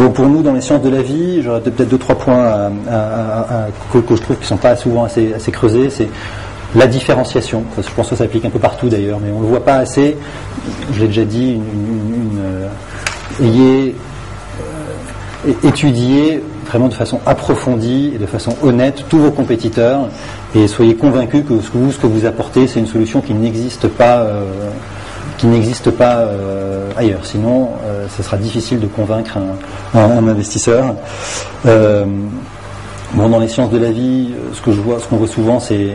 Bon, pour nous, dans les sciences de la vie, j'aurais peut-être 2-3 points que je trouve qui ne sont pas souvent assez creusés. C'est la différenciation. Je pense que ça s'applique un peu partout d'ailleurs, mais on ne le voit pas assez. Je l'ai déjà dit, ayez étudié vraiment de façon approfondie et de façon honnête tous vos compétiteurs et soyez convaincus que ce que vous apportez, c'est une solution qui n'existe pas ailleurs. Sinon, ce sera difficile de convaincre un investisseur. Dans les sciences de la vie, ce qu'on voit souvent, c'est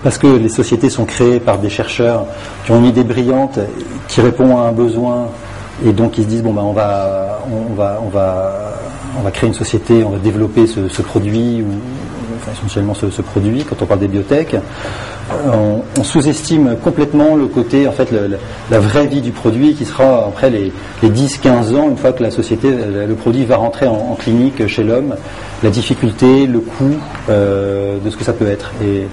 parce que les sociétés sont créées par des chercheurs qui ont une idée brillante, qui répond à un besoin, et donc ils se disent on va créer une société, on va développer ce produit, ou enfin, essentiellement ce produit. Quand on parle des biotech, on sous-estime complètement le côté, en fait, la vraie vie du produit, qui sera après les 10-15 ans, une fois que le produit va rentrer en clinique chez l'homme, la difficulté, le coût de ce que ça peut être. Et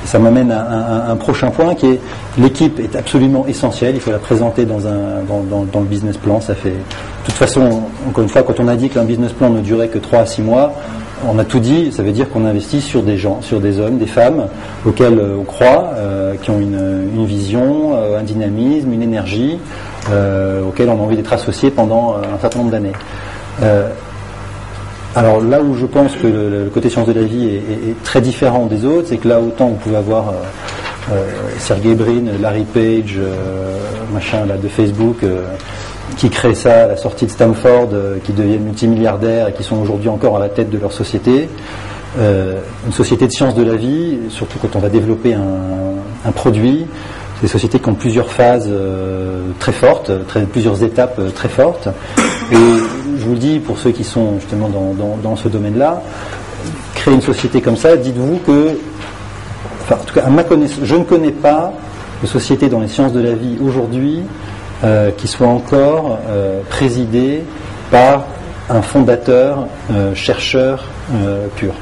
ça m'amène à un prochain point qui est l'équipe est absolument essentielle. Il faut la présenter dans le business plan. Ça fait, de toute façon, encore une fois, quand on a dit qu'un business plan ne durait que 3 à 6 mois, on a tout dit. Ça veut dire qu'on investit sur des gens, sur des hommes, des femmes auxquels on croit, qui ont une vision, un dynamisme, une énergie, auxquels on a envie d'être associé pendant un certain nombre d'années. Alors là où je pense que le côté sciences de la vie est très différent des autres, c'est que là, autant vous pouvez avoir Sergey Brin, Larry Page, de Facebook, qui créent ça à la sortie de Stanford, qui deviennent multimilliardaires et qui sont aujourd'hui encore à la tête de leur société. Une société de sciences de la vie, surtout quand on va développer un produit, c'est des sociétés qui ont plusieurs phases très fortes, plusieurs étapes très fortes. Et je vous le dis, pour ceux qui sont justement dans ce domaine-là, créer une société comme ça, dites-vous que, enfin, en tout cas, à ma connaissance, je ne connais pas de société dans les sciences de la vie aujourd'hui qui soit encore présidée par un fondateur, chercheur pur.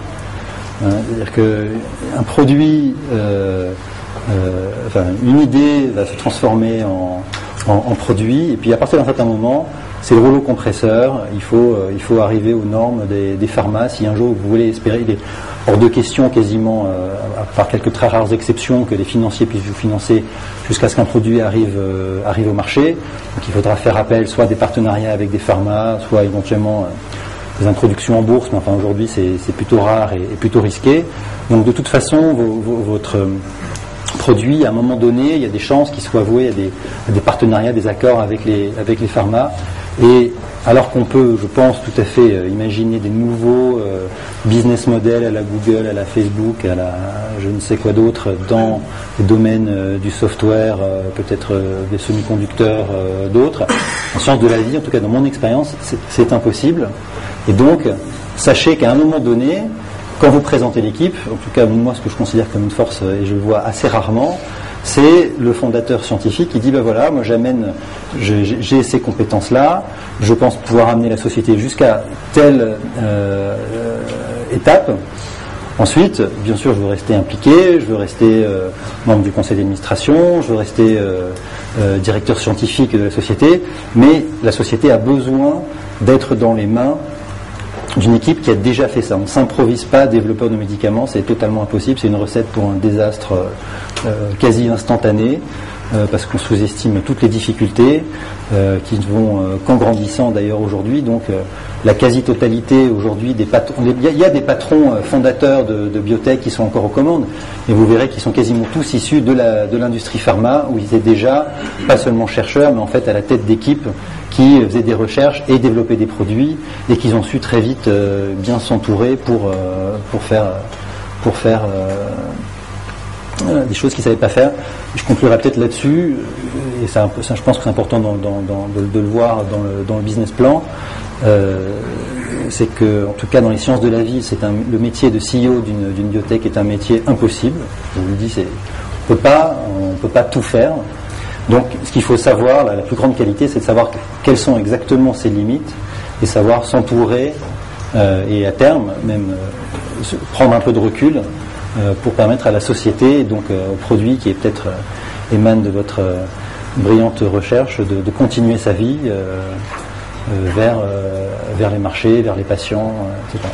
C'est-à-dire qu'un produit, une idée va se transformer en produit, et puis à partir d'un certain moment, c'est le rouleau compresseur. Il faut arriver aux normes des pharma. Si un jour vous voulez espérer, il est hors de question quasiment, à part quelques très rares exceptions, que les financiers puissent vous financer jusqu'à ce qu'un produit arrive au marché. Donc il faudra faire appel soit à des partenariats avec des pharma, soit éventuellement des introductions en bourse. Mais enfin aujourd'hui c'est plutôt rare et plutôt risqué. Donc de toute façon votre produit, à un moment donné, il y a des chances qu'il soit voué à des partenariats, des accords avec les pharma. Et alors qu'on peut, je pense, tout à fait imaginer des nouveaux business models à la Google, à la Facebook, à la je ne sais quoi d'autre, dans les domaines du software, peut-être des semi-conducteurs, d'autres, en sciences de la vie, en tout cas dans mon expérience, c'est impossible. Et donc, sachez qu'à un moment donné, quand vous présentez l'équipe, en tout cas moi ce que je considère comme une force, et je le vois assez rarement, c'est le fondateur scientifique qui dit voilà, moi j'ai ces compétences-là, je pense pouvoir amener la société jusqu'à telle étape. Ensuite, bien sûr, je veux rester impliqué, je veux rester membre du conseil d'administration, je veux rester directeur scientifique de la société, mais la société a besoin d'être dans les mains d'une équipe qui a déjà fait ça. On ne s'improvise pas développeur de médicaments, c'est totalement impossible, c'est une recette pour un désastre quasi instantané, parce qu'on sous-estime toutes les difficultés qui ne vont qu'en grandissant d'ailleurs aujourd'hui. Donc la quasi-totalité aujourd'hui des patrons, il y a des patrons fondateurs de biotech qui sont encore aux commandes, et vous verrez qu'ils sont quasiment tous issus de l'industrie pharma, où ils étaient déjà pas seulement chercheurs, mais en fait à la tête d'équipes qui faisaient des recherches et développaient des produits, et qu'ils ont su très vite bien s'entourer pour faire des choses qu'ils ne savaient pas faire. Je conclurai peut-être là-dessus, et ça, je pense que c'est important de le voir dans le business plan. C'est que, en tout cas dans les sciences de la vie, le métier de CEO d'une biotech est un métier impossible. Je vous le dis, on ne peut pas tout faire. Donc ce qu'il faut savoir, la plus grande qualité, c'est de savoir quelles sont exactement ses limites, et savoir s'entourer, et à terme même prendre un peu de recul pour permettre à la société, et donc au produit qui est peut-être émane de votre brillante recherche, de continuer sa vie vers les marchés, vers les patients, etc.